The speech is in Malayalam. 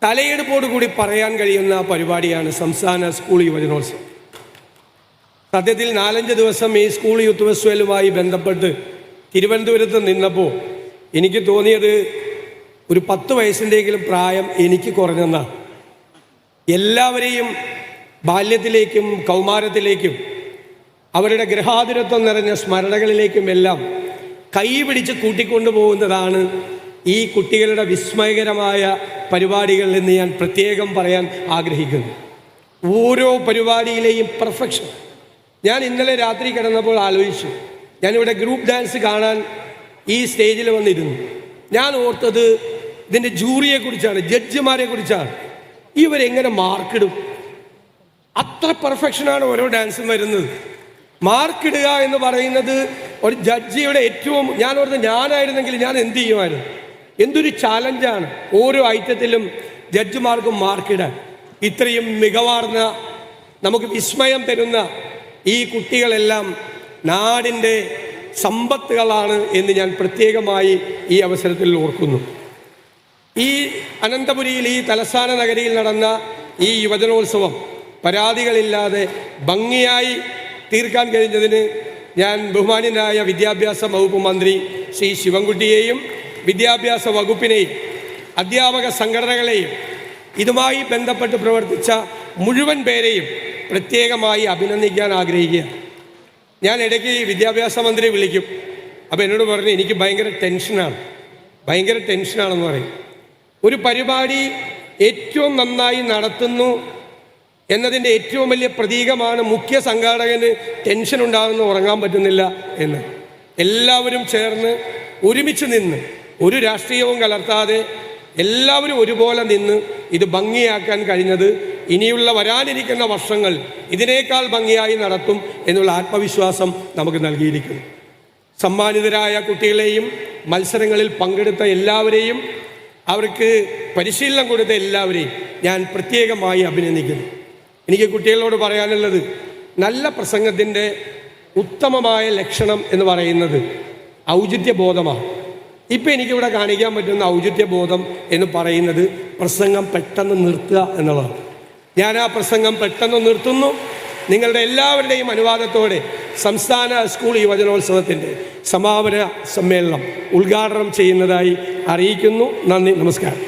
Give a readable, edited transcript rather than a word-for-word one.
തലയെടുപ്പോടുകൂടി പറയാൻ കഴിയുന്ന പരിപാടിയാണ് സംസ്ഥാന സ്കൂൾ യുവജനോത്സവം. സത്യത്തിൽ 4-5 ദിവസം ഈ സ്കൂൾ യൂത്ത് ഫെസ്റ്റിവലുമായി ബന്ധപ്പെട്ട് തിരുവനന്തപുരത്ത് നിന്നപ്പോൾ എനിക്ക് തോന്നിയത് ഒരു 10 വയസ്സിൻ്റെയെങ്കിലും പ്രായം എനിക്ക് കുറഞ്ഞെന്നാണ്. എല്ലാവരെയും ബാല്യത്തിലേക്കും കൗമാരത്തിലേക്കും അവരുടെ ഗൃഹാതുരത്വം നിറഞ്ഞ സ്മരണകളിലേക്കും എല്ലാം കൈപിടിച്ച് കൂട്ടിക്കൊണ്ടുപോകുന്നതാണ് ഈ കുട്ടികളുടെ വിസ്മയകരമായ പരിപാടികൾ എന്ന് ഞാൻ പ്രത്യേകം പറയാൻ ആഗ്രഹിക്കുന്നു. ഓരോ പരിപാടിയിലെയും പെർഫെക്ഷൻ. ഞാൻ ഇന്നലെ രാത്രി കിടന്നപ്പോൾ ആലോചിച്ചു, ഞാനിവിടെ ഗ്രൂപ്പ് ഡാൻസ് കാണാൻ ഈ സ്റ്റേജിൽ വന്നിരുന്നു. ഞാൻ ഓർത്തത് ഇതിൻ്റെ ജൂറിയെക്കുറിച്ചാണ്, ജഡ്ജിമാരെ കുറിച്ചാണ്. ഇവരെങ്ങനെ മാർക്കിടും? അത്ര പെർഫെക്ഷനാണ് ഓരോ ഡാൻസും വരുന്നത്. മാർക്കിടുക എന്ന് പറയുന്നത് ഒരു ജഡ്ജിയുടെ ഏറ്റവും, ഞാൻ ഓർത്ത് ഞാനായിരുന്നെങ്കിൽ ഞാൻ എന്ത് ചെയ്യുമായിരുന്നു? എന്തൊരു ചാലഞ്ചാണ് ഓരോ ഐറ്റത്തിലും ജഡ്ജിമാർക്കും മാർക്കിടാൻ. ഇത്രയും മികവാർന്ന, നമുക്ക് വിസ്മയം തരുന്ന ഈ കുട്ടികളെല്ലാം നാടിൻ്റെ സമ്പത്തുകളാണ് എന്ന് ഞാൻ പ്രത്യേകമായി ഈ അവസരത്തിൽ ഓർക്കുന്നു. ഈ അനന്തപുരിയിൽ, ഈ തലസ്ഥാന നഗരിയിൽ നടന്ന ഈ യുവജനോത്സവം പരാതികളില്ലാതെ ഭംഗിയായി തീർക്കാൻ കഴിഞ്ഞതിന് ഞാൻ ബഹുമാന്യനായ വിദ്യാഭ്യാസ വകുപ്പ് മന്ത്രി ശ്രീ ശിവൻകുട്ടിയെയും വിദ്യാഭ്യാസ വകുപ്പിനെയും അധ്യാപക സംഘടനകളെയും ഇതുമായി ബന്ധപ്പെട്ട് പ്രവർത്തിച്ച മുഴുവൻ പേരെയും പ്രത്യേകമായി അഭിനന്ദിക്കാൻ ആഗ്രഹിക്കുകയാണ്. ഞാൻ ഇടയ്ക്ക് വിദ്യാഭ്യാസ മന്ത്രി വിളിക്കും. അപ്പോൾ എന്നോട് പറഞ്ഞു, എനിക്ക് ഭയങ്കര ടെൻഷനാണെന്ന് പറയും. ഒരു പരിപാടി ഏറ്റവും നന്നായി നടത്തുന്നു എന്നതിൻ്റെ ഏറ്റവും വലിയ പ്രതീകമാണ് മുഖ്യ സംഘാടകന് ടെൻഷൻ ഉണ്ടാകുന്ന, ഉറങ്ങാൻ പറ്റുന്നില്ല എന്ന്. എല്ലാവരും ചേർന്ന് ഒരുമിച്ച് നിന്ന്, ഒരു രാഷ്ട്രീയവും കലർത്താതെ എല്ലാവരും ഒരുപോലെ നിന്ന് ഇത് ഭംഗിയാക്കാൻ കഴിഞ്ഞത് ഇനിയുള്ള വരാനിരിക്കുന്ന വർഷങ്ങൾ ഇതിനേക്കാൾ ഭംഗിയായി നടത്തും എന്നുള്ള ആത്മവിശ്വാസം നമുക്ക് നൽകിയിരിക്കുന്നു. സമ്മാനിതരായ കുട്ടികളെയും മത്സരങ്ങളിൽ പങ്കെടുത്ത എല്ലാവരെയും, അവർക്ക് പരിശീലനം കൊടുത്ത എല്ലാവരെയും ഞാൻ പ്രത്യേകമായി അഭിനന്ദിക്കുന്നു. എനിക്ക് കുട്ടികളോട് പറയാനുള്ളത്, നല്ല പ്രസംഗത്തിൻ്റെ ഉത്തമമായ ലക്ഷണം എന്ന് പറയുന്നത് ഔചിത്യബോധമാണ്. ഇപ്പം എനിക്കിവിടെ കാണിക്കാൻ പറ്റുന്ന ഔചിത്യബോധം എന്ന് പറയുന്നത് പ്രസംഗം പെട്ടെന്ന് നിർത്തുക എന്നുള്ളതാണ്. ഞാൻ ആ പ്രസംഗം പെട്ടെന്ന് നിർത്തുന്നു. നിങ്ങളുടെ എല്ലാവരുടെയും അനുവാദത്തോടെ സംസ്ഥാന സ്കൂൾ യുവജനോത്സവത്തിൻ്റെ സമാപന സമ്മേളനം ഉദ്ഘാടനം ചെയ്യുന്നതായി അറിയിക്കുന്നു. നന്ദി, നമസ്കാരം.